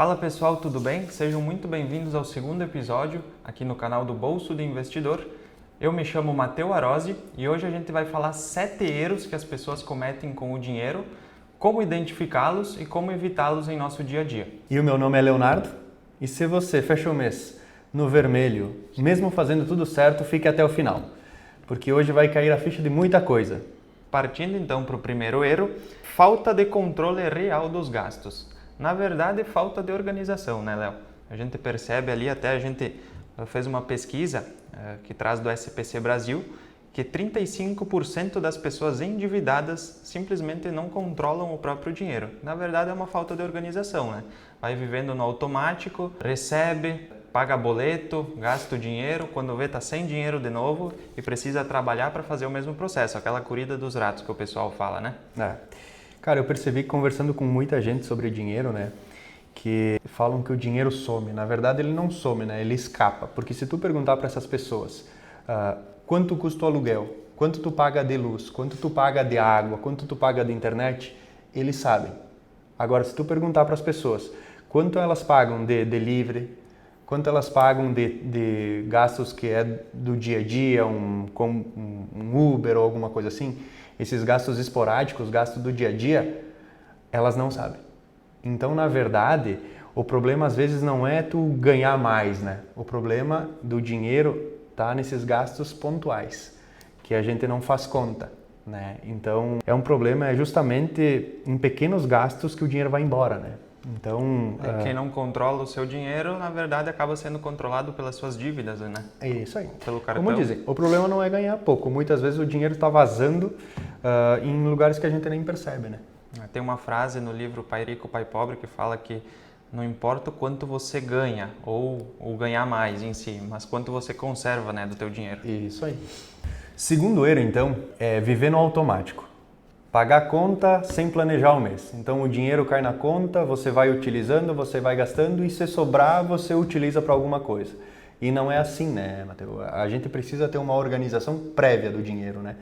Fala pessoal, tudo bem? Sejam muito bem-vindos ao segundo episódio aqui no canal do Bolso do Investidor. Eu me chamo Matteo Arozzi e hoje a gente vai falar 7 erros que as pessoas cometem com o dinheiro, como identificá-los e como evitá-los em nosso dia a dia. E o meu nome é Leonardo, e se você fecha o mês no vermelho, mesmo fazendo tudo certo, fique até o final, porque hoje vai cair a ficha de muita coisa. Partindo então para o primeiro erro, falta de controle real dos gastos. Na verdade, falta de organização, né, Léo? A gente percebe ali, até a gente fez uma pesquisa que traz do SPC Brasil, que 35% das pessoas endividadas simplesmente não controlam o próprio dinheiro. Na verdade, é uma falta de organização, né? Vai vivendo no automático, recebe, paga boleto, gasta o dinheiro, quando vê tá sem dinheiro de novo e precisa trabalhar para fazer o mesmo processo, aquela corrida dos ratos que o pessoal fala, né? Cara, eu percebi conversando com muita gente sobre dinheiro, né, que falam que o dinheiro some. Na verdade, ele não some, né? Ele escapa. Porque se tu perguntar para essas pessoas quanto custa o aluguel, quanto tu paga de luz, quanto tu paga de água, quanto tu paga de internet, eles sabem. Agora, se tu perguntar para as pessoas quanto elas pagam de delivery, quanto elas pagam de gastos que é do dia a dia, um Uber ou alguma coisa assim, esses gastos esporádicos, gastos do dia a dia, elas não sabem. Então, na verdade, o problema às vezes não é tu ganhar mais, né? O problema do dinheiro tá nesses gastos pontuais, que a gente não faz conta, né? Então, é um problema justamente em pequenos gastos que o dinheiro vai embora, né? Então, quem não controla o seu dinheiro, na verdade, acaba sendo controlado pelas suas dívidas, né? É isso aí. Pelo cartão. Como dizem, o problema não é ganhar pouco. Muitas vezes o dinheiro está vazando em lugares que a gente nem percebe, né? Tem uma frase no livro Pai Rico, Pai Pobre que fala que não importa o quanto você ganha ou ganhar mais em si, mas quanto você conserva, né, do teu dinheiro. Isso aí. Segundo erro, então, é viver no automático. Pagar a conta sem planejar o mês. Então o dinheiro cai na conta, você vai utilizando, você vai gastando e se sobrar você utiliza para alguma coisa. E não é assim, né, Matteo? A gente precisa ter uma organização prévia do dinheiro, né?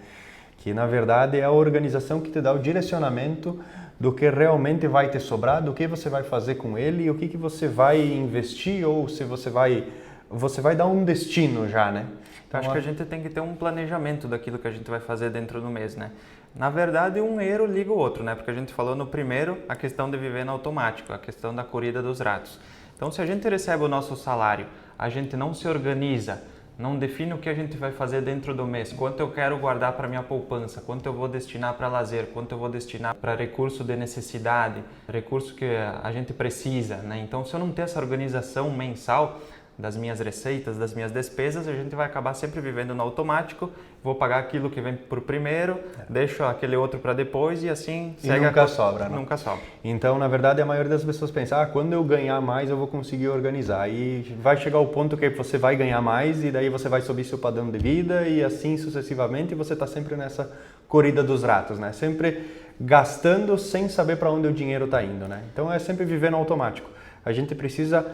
Que na verdade é a organização que te dá o direcionamento do que realmente vai te sobrar, do que você vai fazer com ele e o que você vai investir ou se você vai dar um destino já, né? Então, acho que a gente tem que ter um planejamento daquilo que a gente vai fazer dentro do mês, né? Na verdade, um erro liga o outro, né? Porque a gente falou no primeiro a questão de viver no automático, a questão da corrida dos ratos. Então, se a gente recebe o nosso salário, a gente não se organiza, não define o que a gente vai fazer dentro do mês, quanto eu quero guardar para minha poupança, quanto eu vou destinar para lazer, quanto eu vou destinar para recurso de necessidade, recurso que a gente precisa, né? Então, se eu não ter essa organização mensal das minhas receitas, das minhas despesas, a gente vai acabar sempre vivendo no automático, vou pagar aquilo que vem por primeiro, deixo aquele outro para depois e assim segue. Nunca sobra, né? Nunca sobra. Então, na verdade, a maioria das pessoas pensa, quando eu ganhar mais eu vou conseguir organizar. E vai chegar o ponto que você vai ganhar mais e daí você vai subir seu padrão de vida e assim sucessivamente e você está sempre nessa corrida dos ratos, né? Sempre gastando sem saber para onde o dinheiro está indo, né? Então, é sempre viver no automático. A gente precisa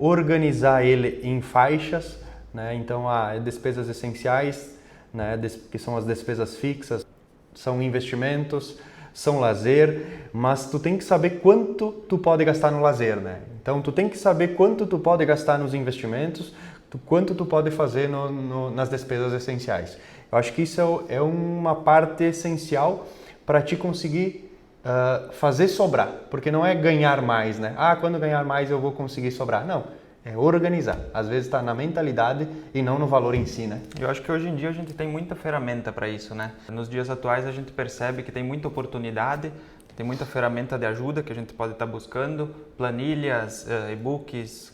organizar ele em faixas, né? Então, despesas essenciais, né? Que são as despesas fixas, são investimentos, são lazer, mas tu tem que saber quanto tu pode gastar no lazer, né? Então, tu tem que saber quanto tu pode gastar nos investimentos, quanto tu pode fazer nas despesas essenciais. Eu acho que isso é uma parte essencial para te conseguir fazer sobrar, porque não é ganhar mais, né? Quando ganhar mais eu vou conseguir sobrar. Não, é organizar. Às vezes está na mentalidade e não no valor em si, né? Eu acho que hoje em dia a gente tem muita ferramenta para isso, né? Nos dias atuais a gente percebe que tem muita oportunidade, tem muita ferramenta de ajuda que a gente pode estar buscando, planilhas, e-books,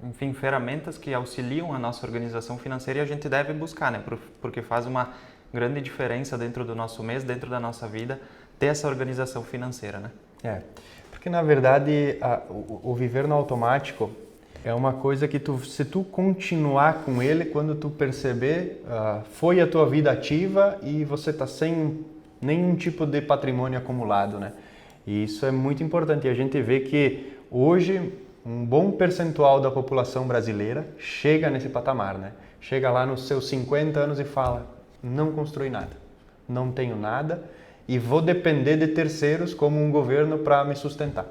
enfim, ferramentas que auxiliam a nossa organização financeira e a gente deve buscar, né? Porque faz uma grande diferença dentro do nosso mês, dentro da nossa vida, ter essa organização financeira, né? Porque na verdade o viver no automático é uma coisa que se tu continuar com ele, quando tu perceber, foi a tua vida ativa e você está sem nenhum tipo de patrimônio acumulado, né? E isso é muito importante. E a gente vê que hoje um bom percentual da população brasileira chega nesse patamar, né? Chega lá nos seus 50 anos e fala, não construí nada, não tenho nada e vou depender de terceiros como um governo para me sustentar.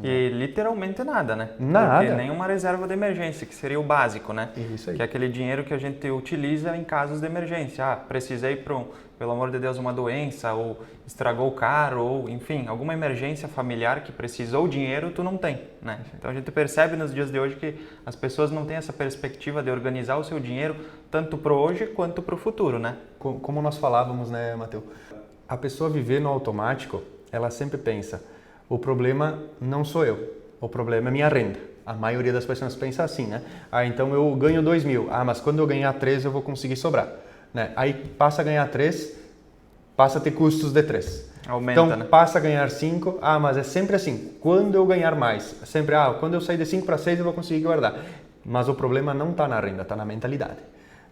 E literalmente nada, né? Nada. Porque nem uma reserva de emergência, que seria o básico, né? Isso aí. Que é aquele dinheiro que a gente utiliza em casos de emergência. Ah, precisei pelo amor de Deus, uma doença, ou estragou o carro, ou enfim, alguma emergência familiar que precisou dinheiro, tu não tem, né? Então a gente percebe nos dias de hoje que as pessoas não têm essa perspectiva de organizar o seu dinheiro tanto para hoje quanto para o futuro, né? Como nós falávamos, né, Matheus? A pessoa viver no automático, ela sempre pensa, o problema não sou eu, o problema é minha renda. A maioria das pessoas pensa assim, né? Ah, então eu ganho 2.000, mas quando eu ganhar 3 eu vou conseguir sobrar. Né? Aí passa a ganhar 3, passa a ter custos de 3. Aumenta, então né? passa a ganhar 5, mas é sempre assim, quando eu ganhar mais, sempre, quando eu sair de 5 para 6 eu vou conseguir guardar. Mas o problema não está na renda, está na mentalidade.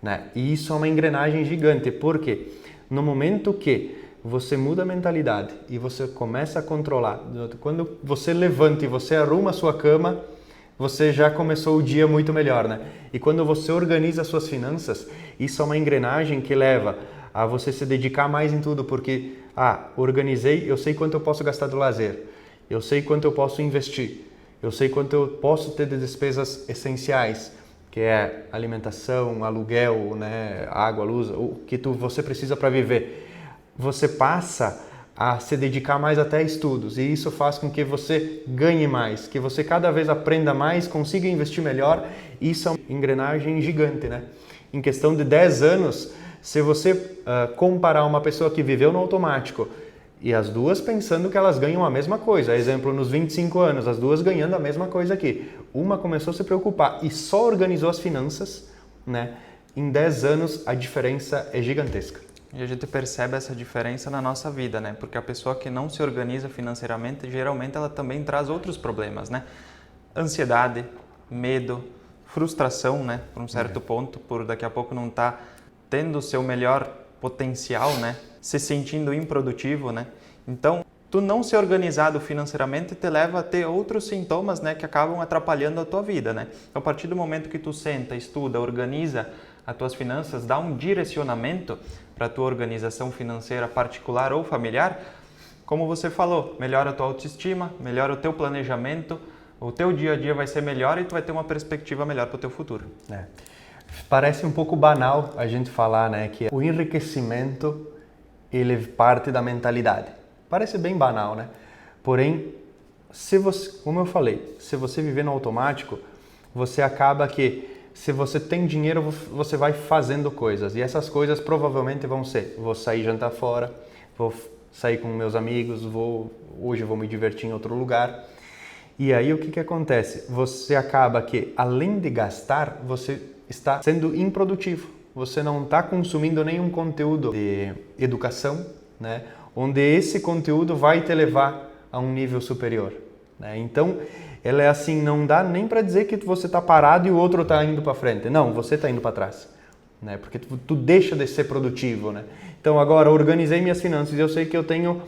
Né? E isso é uma engrenagem gigante, porque no momento que você muda a mentalidade e você começa a controlar, quando você levanta e você arruma a sua cama, você já começou o dia muito melhor, né? E quando você organiza as suas finanças, isso é uma engrenagem que leva a você se dedicar mais em tudo, porque, organizei, eu sei quanto eu posso gastar do lazer, eu sei quanto eu posso investir, eu sei quanto eu posso ter de despesas essenciais, que é alimentação, aluguel, né, água, luz, o que você precisa para viver. Você passa a se dedicar mais até a estudos e isso faz com que você ganhe mais, que você cada vez aprenda mais, consiga investir melhor. Isso é uma engrenagem gigante, né? Em questão de 10 anos, se você comparar uma pessoa que viveu no automático e as duas pensando que elas ganham a mesma coisa, exemplo, nos 25 anos, as duas ganhando a mesma coisa aqui, uma começou a se preocupar e só organizou as finanças, né? Em 10 anos a diferença é gigantesca. E a gente percebe essa diferença na nossa vida, né? Porque a pessoa que não se organiza financeiramente, geralmente ela também traz outros problemas, né? Ansiedade, medo, frustração, né? Por um certo ponto, por daqui a pouco não estar tendo o seu melhor potencial, né? Se sentindo improdutivo, né? Então, tu não ser organizado financeiramente te leva a ter outros sintomas, né? Que acabam atrapalhando a tua vida, né? Então, a partir do momento que tu senta, estuda, organiza as tuas finanças, dá um direcionamento para a tua organização financeira particular ou familiar, como você falou, melhora a tua autoestima, melhora o teu planejamento, o teu dia a dia vai ser melhor e tu vai ter uma perspectiva melhor para o teu futuro. Parece um pouco banal a gente falar, né, que o enriquecimento ele parte da mentalidade. Parece bem banal, né? Porém, como eu falei, se você viver no automático, você acaba que se você tem dinheiro, você vai fazendo coisas. E essas coisas provavelmente vão ser, vou sair jantar fora, vou sair com meus amigos, hoje vou me divertir em outro lugar. E aí o que acontece? Você acaba que, além de gastar, você está sendo improdutivo. Você não está consumindo nenhum conteúdo de educação, né? Onde esse conteúdo vai te levar a um nível superior. Né? Então, ela é assim, não dá nem para dizer que você está parado e o outro está indo para frente. Não, você está indo para trás. Né? Porque tu deixa de ser produtivo. Né? Então, agora, organizei minhas finanças e eu sei que eu tenho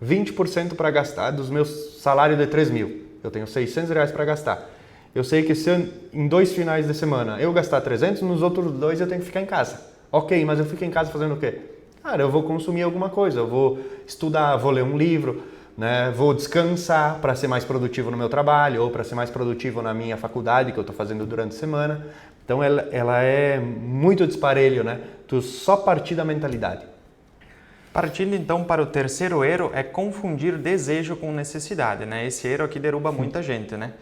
20% para gastar dos meus salários de 3.000. Eu tenho R$600 para gastar. Eu sei que se em 2 finais de semana eu gastar 300, nos outros 2 eu tenho que ficar em casa. Ok, mas eu fico em casa fazendo o quê? Cara, eu vou consumir alguma coisa, eu vou estudar, vou ler um livro, né? Vou descansar para ser mais produtivo no meu trabalho ou para ser mais produtivo na minha faculdade que eu estou fazendo durante a semana. Então ela é muito disparelho, né? Tu só partir da mentalidade. Partindo então para o terceiro erro é confundir desejo com necessidade, né? Esse erro aqui derruba muita gente, né?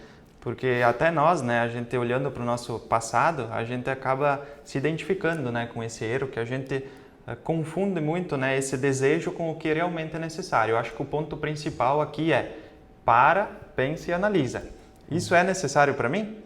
Porque até nós, né, a gente olhando para o nosso passado, a gente acaba se identificando, né, com esse erro, que a gente confunde muito, né, esse desejo com o que realmente é necessário. Eu acho que o ponto principal aqui é pense e analisa. Isso é necessário para mim?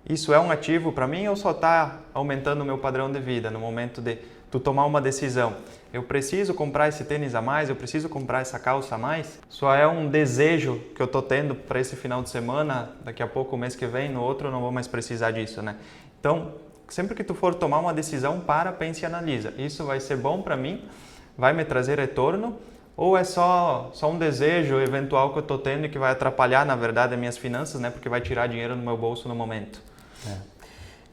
Isso é um ativo para mim ou só está aumentando o meu padrão de vida no momento de tu tomar uma decisão? Eu preciso comprar esse tênis a mais? Eu preciso comprar essa calça a mais? Só é um desejo que eu estou tendo para esse final de semana, daqui a pouco, o mês que vem, no outro eu não vou mais precisar disso, né? Então, sempre que tu for tomar uma decisão, pense e analisa. Isso vai ser bom para mim? Vai me trazer retorno? Ou é só um desejo eventual que eu estou tendo e que vai atrapalhar, na verdade, as minhas finanças, né? Porque vai tirar dinheiro do meu bolso no momento.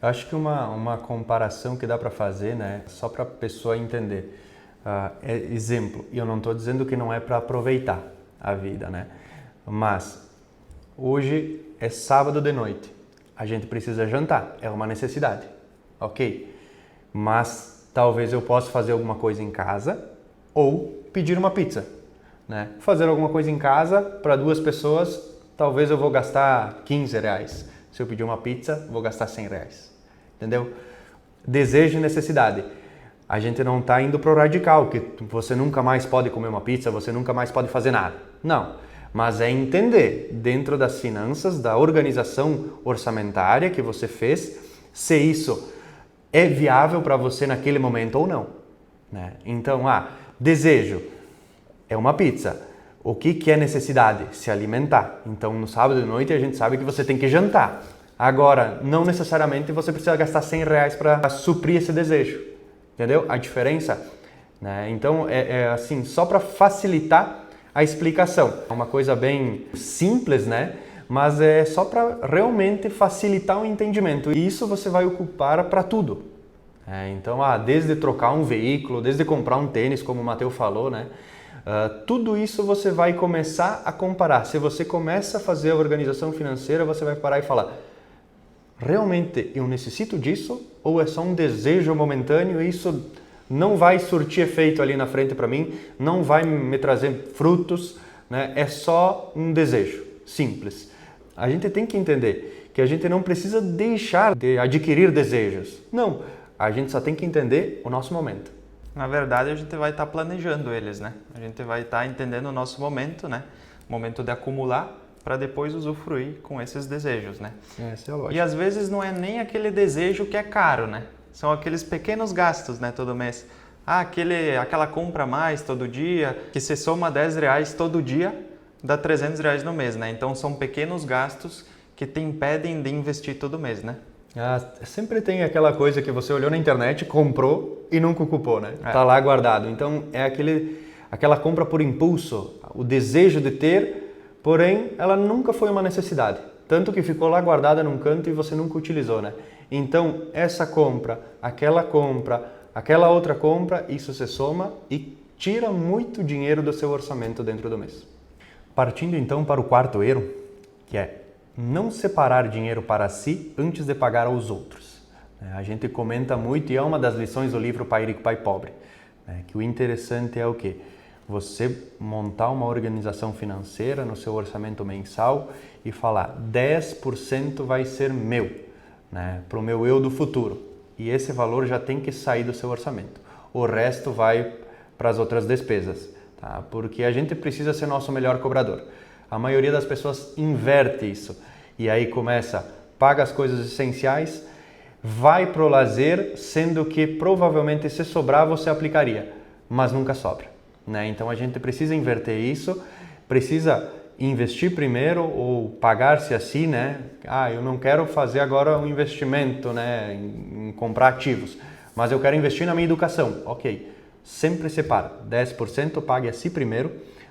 Eu acho que uma comparação que dá para fazer, né? Só para a pessoa entender. Exemplo, e eu não estou dizendo que não é para aproveitar a vida, né? Mas hoje é sábado de noite, a gente precisa jantar, é uma necessidade, ok? Mas talvez eu possa fazer alguma coisa em casa ou pedir uma pizza, né? Fazer alguma coisa em casa para 2 pessoas, talvez eu vou gastar R$15. Se eu pedir uma pizza, vou gastar R$100, entendeu? Desejo e necessidade. A gente não está indo para o radical, que você nunca mais pode comer uma pizza, você nunca mais pode fazer nada. Não, mas é entender dentro das finanças, da organização orçamentária que você fez, se isso é viável para você naquele momento ou não, né? Então, desejo é uma pizza. O que é necessidade? Se alimentar. Então, no sábado de noite, a gente sabe que você tem que jantar. Agora, não necessariamente você precisa gastar R$100 para suprir esse desejo. Entendeu? A diferença, né? Então, é assim, só para facilitar a explicação. É uma coisa bem simples, né? Mas é só para realmente facilitar o entendimento. E isso você vai ocupar para tudo. Então, desde trocar um veículo, desde comprar um tênis, como o Matheus falou, né? Tudo isso você vai começar a comparar. Se você começa a fazer a organização financeira, você vai parar e falar: realmente eu necessito disso? Ou é só um desejo momentâneo e isso não vai surtir efeito ali na frente para mim, não vai me trazer frutos, né? É só um desejo simples. A gente tem que entender que a gente não precisa deixar de adquirir desejos. Não, a gente só tem que entender o nosso momento. Na verdade, a gente vai estar planejando eles, né? A gente vai estar entendendo o nosso momento, né? Momento de acumular para depois usufruir com esses desejos, né? Essa é a lógica. E às vezes não é nem aquele desejo que é caro, né? São aqueles pequenos gastos, né? Todo mês. Aquela compra a mais todo dia, que se soma R$10 todo dia, dá R$300 no mês, né? Então são pequenos gastos que te impedem de investir todo mês, né? Sempre tem aquela coisa que você olhou na internet, comprou e nunca ocupou, né? Tá lá guardado. Então é aquela compra por impulso, o desejo de ter, porém ela nunca foi uma necessidade. Tanto que ficou lá guardada num canto e você nunca utilizou, né? Então essa compra, aquela outra compra, isso se soma e tira muito dinheiro do seu orçamento dentro do mês. Partindo então para o quarto erro, que é não separar dinheiro para si antes de pagar aos outros. A gente comenta muito e é uma das lições do livro Pai Rico, Pai Pobre, que o interessante é o quê? Você montar uma organização financeira no seu orçamento mensal e falar 10% vai ser meu, né, para o meu eu do futuro. E esse valor já tem que sair do seu orçamento. O resto vai para as outras despesas, tá? Porque a gente precisa ser nosso melhor cobrador. A maioria das pessoas inverte isso. E aí paga as coisas essenciais, vai pro lazer, sendo que provavelmente se sobrar você aplicaria, mas nunca sobra, né? Então a gente precisa inverter isso, precisa investir primeiro ou pagar-se assim, né? Eu não quero fazer agora um investimento, né, em comprar ativos, mas eu quero investir na minha educação. Ok, sempre separa, 10% pague a si primeiro,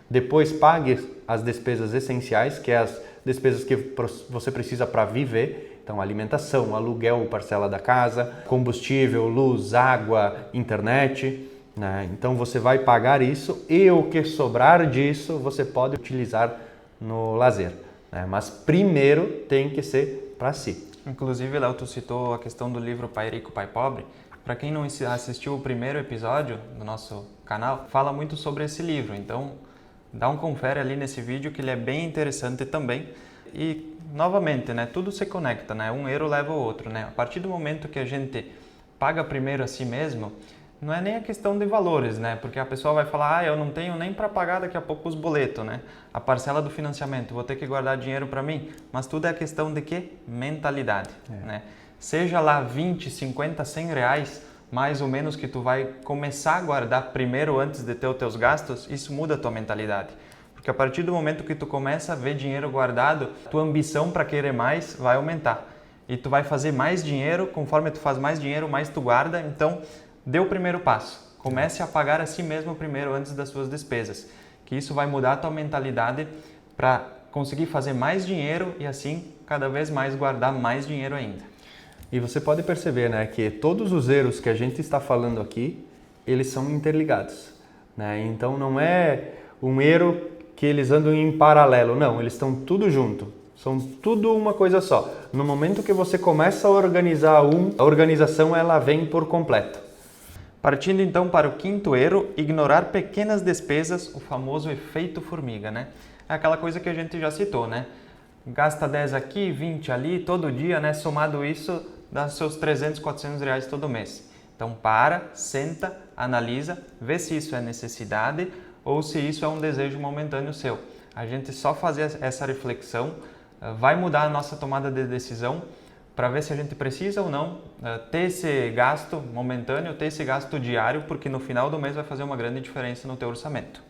depois pague as despesas essenciais, que é as despesas que você precisa para viver, então alimentação, aluguel, parcela da casa, combustível, luz, água, internet, né? Então você vai pagar isso e o que sobrar disso você pode utilizar no lazer, né? Mas primeiro tem que ser para si. Inclusive, Léo, tu citou a questão do livro Pai Rico, Pai Pobre. Para quem não assistiu o primeiro episódio do nosso canal, fala muito sobre esse livro, então dá um confere ali nesse vídeo que ele é bem interessante também. E, novamente, né, tudo se conecta, né? Um erro leva ao outro, né? A partir do momento que a gente paga primeiro a si mesmo, não é nem a questão de valores, né? Porque a pessoa vai falar, eu não tenho nem para pagar daqui a pouco os boletos, né? A parcela do financiamento, vou ter que guardar dinheiro para mim. Mas tudo é questão de quê? Mentalidade, né? Seja lá 20, 50, 100 reais, mais ou menos, que tu vai começar a guardar primeiro antes de ter os teus gastos, isso muda a tua mentalidade. Porque a partir do momento que tu começa a ver dinheiro guardado, tua ambição para querer mais vai aumentar. E tu vai fazer mais dinheiro, conforme tu faz mais dinheiro, mais tu guarda. Então, dê o primeiro passo. Comece a pagar a si mesmo primeiro antes das suas despesas. Que isso vai mudar a tua mentalidade para conseguir fazer mais dinheiro e assim, cada vez mais, guardar mais dinheiro ainda. E você pode perceber, né, que todos os erros que a gente está falando aqui, eles são interligados, né? Então não é um erro que eles andam em paralelo, não, eles estão tudo junto. São tudo uma coisa só. No momento que você começa a organizar a organização ela vem por completo. Partindo então para o quinto erro, ignorar pequenas despesas, o famoso efeito formiga, né? É aquela coisa que a gente já citou, né? Gasta 10 aqui, 20 ali, todo dia, né? Somado isso, dá seus 300, 400 reais todo mês. Então para, senta, analisa, vê se isso é necessidade ou se isso é um desejo momentâneo seu. A gente só fazer essa reflexão vai mudar a nossa tomada de decisão para ver se a gente precisa ou não ter esse gasto momentâneo, ter esse gasto diário, porque no final do mês vai fazer uma grande diferença no teu orçamento.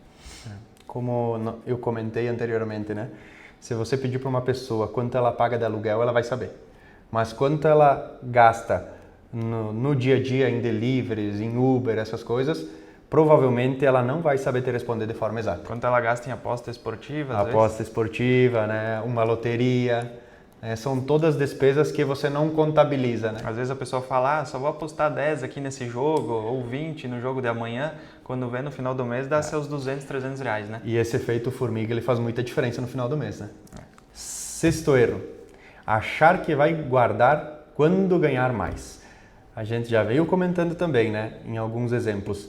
Como eu comentei anteriormente, né? Se você pedir para uma pessoa quanto ela paga de aluguel, ela vai saber. Mas quanto ela gasta no dia a dia em deliveries, em Uber, essas coisas, provavelmente ela não vai saber te responder de forma exata. Quanto ela gasta em aposta esportiva? Aposta esportiva, né? Uma loteria, são todas despesas que você não contabiliza, né? Às vezes a pessoa fala, só vou apostar 10 aqui nesse jogo, ou 20 no jogo de amanhã, quando vê no final do mês dá seus 200, 300 reais, né? E esse efeito formiga ele faz muita diferença no final do mês, né? Sexto erro, achar que vai guardar quando ganhar mais. A gente já veio comentando também, né? Em alguns exemplos.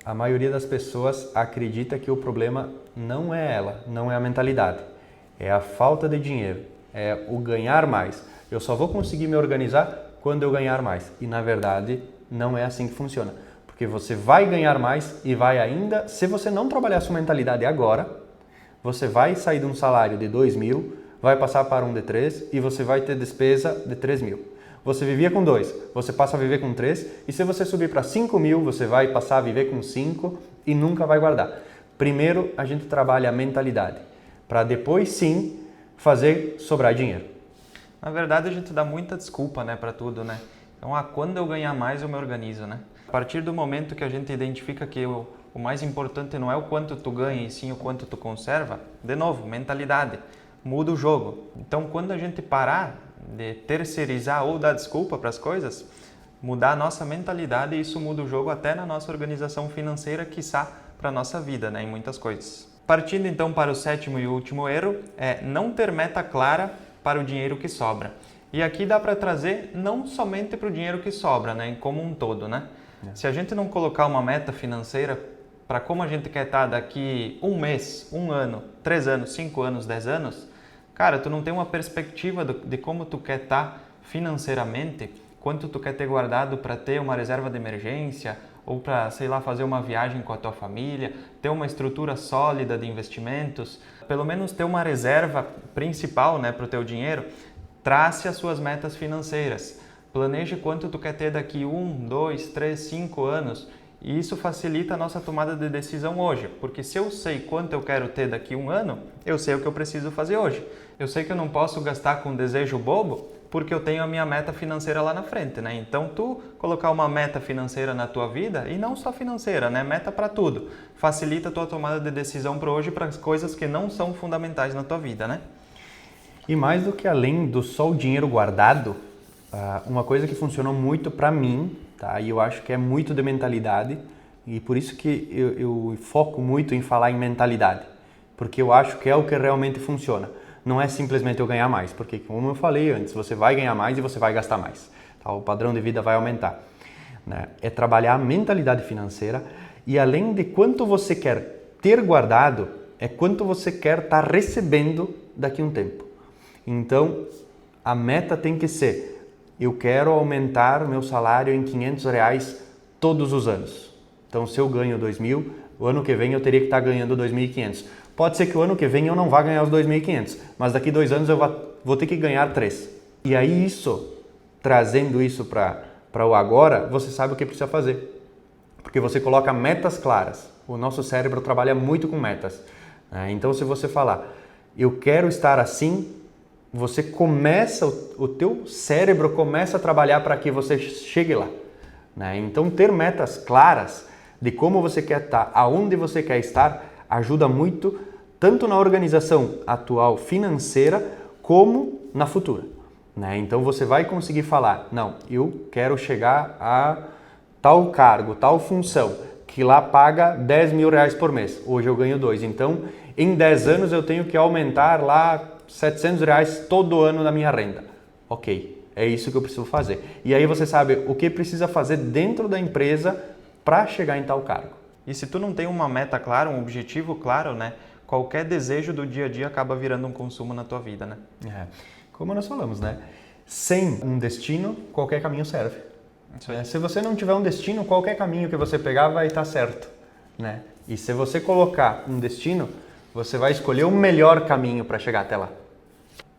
A maioria das pessoas acredita que o problema não é ela, não é a mentalidade, é a falta de dinheiro, é o ganhar mais. Eu só vou conseguir me organizar quando eu ganhar mais. E na verdade não é assim que funciona, porque você vai ganhar mais e vai ainda, se você não trabalhar a sua mentalidade agora, você vai sair de um salário de 2.000, vai passar para um de 3 e você vai ter despesa de 3.000. Você vivia com 2, você passa a viver com 3 e se você subir para 5.000, você vai passar a viver com 5 e nunca vai guardar. Primeiro a gente trabalha a mentalidade, para depois sim fazer sobrar dinheiro. Na verdade a gente dá muita desculpa, né, para tudo, né? Então, quando eu ganhar mais eu me organizo, né? A partir do momento que a gente identifica que o mais importante não é o quanto tu ganha e sim o quanto tu conserva, de novo, mentalidade, muda o jogo. Então quando a gente parar de terceirizar ou dar desculpa para as coisas, mudar a nossa mentalidade e isso muda o jogo até na nossa organização financeira, quiçá para a nossa vida, né, em muitas coisas. Partindo então para o sétimo e último erro, é não ter meta clara para o dinheiro que sobra. E aqui dá para trazer não somente para o dinheiro que sobra, né, como um todo, né? Se a gente não colocar uma meta financeira para como a gente quer estar daqui um mês, um ano, 3 anos, 5 anos, 10 anos, cara, tu não tem uma perspectiva de como tu quer estar financeiramente, quanto tu quer ter guardado para ter uma reserva de emergência ou para, sei lá, fazer uma viagem com a tua família, ter uma estrutura sólida de investimentos, pelo menos ter uma reserva principal, né, para o teu dinheiro. Trace as suas metas financeiras, planeje quanto tu quer ter daqui 1, 2, 3, 5 anos. E isso facilita a nossa tomada de decisão hoje, porque se eu sei quanto eu quero ter daqui 1 ano, eu sei o que eu preciso fazer hoje. Eu sei que eu não posso gastar com desejo bobo, porque eu tenho a minha meta financeira lá na frente, né? Então, tu colocar uma meta financeira na tua vida, e não só financeira, né? Meta para tudo, facilita a tua tomada de decisão para hoje, para as coisas que não são fundamentais na tua vida, né? E mais do que além do só o dinheiro guardado, uma coisa que funcionou muito para mim, tá? E eu acho que é muito de mentalidade e por isso que eu foco muito em falar em mentalidade, porque eu acho que é o que realmente funciona. Não é simplesmente eu ganhar mais, porque como eu falei antes, você vai ganhar mais e você vai gastar mais, tá? O padrão de vida vai aumentar, né? É trabalhar a mentalidade financeira e além de quanto você quer ter guardado, é quanto você quer estar recebendo daqui a um tempo. Então, a meta tem que ser: eu quero aumentar o meu salário em R$500 todos os anos. Então, se eu ganho 2.000, o ano que vem eu teria que estar ganhando 2.500. Pode ser que o ano que vem eu não vá ganhar os 2.500, mas daqui 2 anos eu vou ter que ganhar 3. E aí trazendo isso para o agora, você sabe o que precisa fazer. Porque você coloca metas claras. O nosso cérebro trabalha muito com metas, né? Então, se você falar, eu quero estar assim, você começa, o teu cérebro começa a trabalhar para que você chegue lá, né? Então, ter metas claras de como você quer estar, aonde você quer estar, ajuda muito, tanto na organização atual financeira, como na futura, né? Então, você vai conseguir falar, não, eu quero chegar a tal cargo, tal função, que lá paga R$10.000 por mês. Hoje eu ganho 2, então Em 10 anos eu tenho que aumentar lá R$ 700 todo ano na minha renda. Ok, é isso que eu preciso fazer. E aí você sabe o que precisa fazer dentro da empresa para chegar em tal cargo. E se tu não tem uma meta clara, um objetivo claro, né? Qualquer desejo do dia a dia acaba virando um consumo na tua vida, né? Como nós falamos, né? Sem um destino, qualquer caminho serve. Se você não tiver um destino, qualquer caminho que você pegar vai estar certo, né? E se você colocar um destino, você vai escolher o melhor caminho para chegar até lá.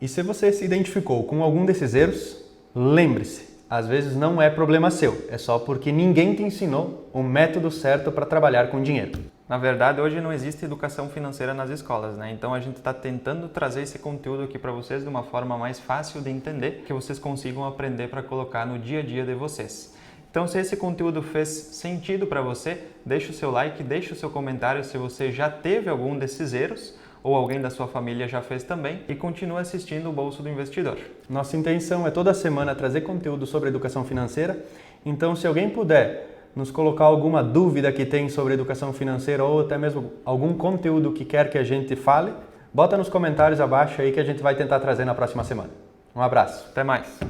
E se você se identificou com algum desses erros, lembre-se, às vezes não é problema seu, é só porque ninguém te ensinou o método certo para trabalhar com dinheiro. Na verdade, hoje não existe educação financeira nas escolas, né? Então a gente está tentando trazer esse conteúdo aqui para vocês de uma forma mais fácil de entender, que vocês consigam aprender para colocar no dia a dia de vocês. Então, se esse conteúdo fez sentido para você, deixa o seu like, deixa o seu comentário se você já teve algum desses erros ou alguém da sua família já fez também e continua assistindo o Bolso do Investidor. Nossa intenção é toda semana trazer conteúdo sobre educação financeira, então se alguém puder nos colocar alguma dúvida que tem sobre educação financeira ou até mesmo algum conteúdo que quer que a gente fale, bota nos comentários abaixo aí que a gente vai tentar trazer na próxima semana. Um abraço. Até mais.